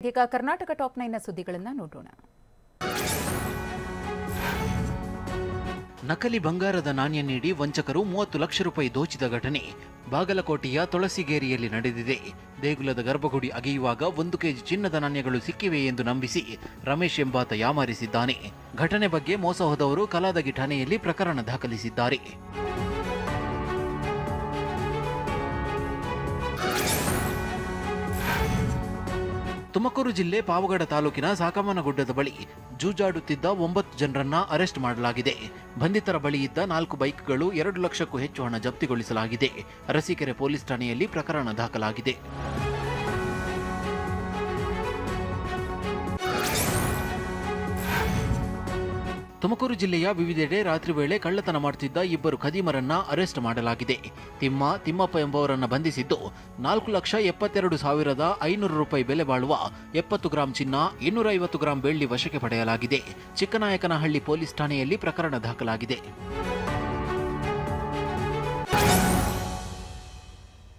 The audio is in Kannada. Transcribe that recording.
ಇದೀಗ ಕರ್ನಾಟಕ ಟಾಪ್ 9 ಸುದ್ದಿಗಳನ್ನು ನೋಡೋಣ. ನಕಲಿ ಬಂಗಾರದ ನಾಣ್ಯ ನೀಡಿ ವಂಚಕರು 30 ಲಕ್ಷ ರೂಪಾಯಿ ದೋಚಿದ ಘಟನೆ ಬಾಗಲಕೋಟೆಯ ತುಳಸಿಗೇರಿಯಲ್ಲಿ ನಡೆದಿದೆ. ದೇಗುಲದ ಗರ್ಭಗುಡಿ ಅಗೆಯುವಾಗ 1 ಕೆಜಿ ಚಿನ್ನದ ನಾಣ್ಯಗಳು ಸಿಕ್ಕಿವೆ ಎಂದು ನಂಬಿಸಿ ರಮೇಶ್ ಎಂಬಾತ ಯಾಮಾರಿಸಿದ್ದಾನೆ. ಘಟನೆ ಬಗ್ಗೆ ಮೋಸ ಹೋದವರು ಕಲಾದಗಿ ಠಾಣೆಯಲ್ಲಿ ಪ್ರಕರಣ ದಾಖಲಿಸಿದ್ದಾರೆ. ತುಮಕೂರು ಜಿಲ್ಲೆ ಪಾವಗಡ ತಾಲೂಕಿನ ಸಾಕಮ್ಮನಗುಡ್ಡದ ಬಳಿ ಜೂಜಾಡುತ್ತಿದ್ದ 9 ಜನರನ್ನ ಅರೆಸ್ಟ್ ಮಾಡಲಾಗಿದೆ. ಬಂಧಿತರ ಬಳಿ ಇದ್ದ 4 ಬೈಕ್ಗಳು 2 ಲಕ್ಷಕ್ಕೂ ಹೆಚ್ಚು ಹಣ ಜಪ್ತಿಗೊಳಿಸಲಾಗಿದೆ. ಅರಸೀಕೆರೆ ಪೊಲೀಸ್ ಠಾಣೆಯಲ್ಲಿ ಪ್ರಕರಣ ದಾಖಲಾಗಿದೆ. ತುಮಕೂರು ಜಿಲ್ಲೆಯ ವಿವಿಧೆಡೆ ರಾತ್ರಿ ವೇಳೆ ಕಳ್ಳತನ ಮಾಡುತ್ತಿದ್ದ 2 ಖದೀಮರನ್ನ ಅರೆಸ್ಟ್ ಮಾಡಲಾಗಿದೆ. ತಿಮ್ಮಪ್ಪ ಎಂಬುವರನ್ನ ಬಂಧಿಸಿದ್ದು 4,72,500 ರೂಪಾಯಿ ಬೆಲೆ ಬಾಳುವ 70 ಗ್ರಾಂ ಚಿನ್ನ, 250 ಗ್ರಾಂ ಬೆಳ್ಳಿ ವಶಕ್ಕೆ ಪಡೆಯಲಾಗಿದೆ. ಚಿಕ್ಕನಾಯಕನಹಳ್ಳಿ ಪೊಲೀಸ್ ಠಾಣೆಯಲ್ಲಿ ಪ್ರಕರಣ ದಾಖಲಾಗಿದೆ.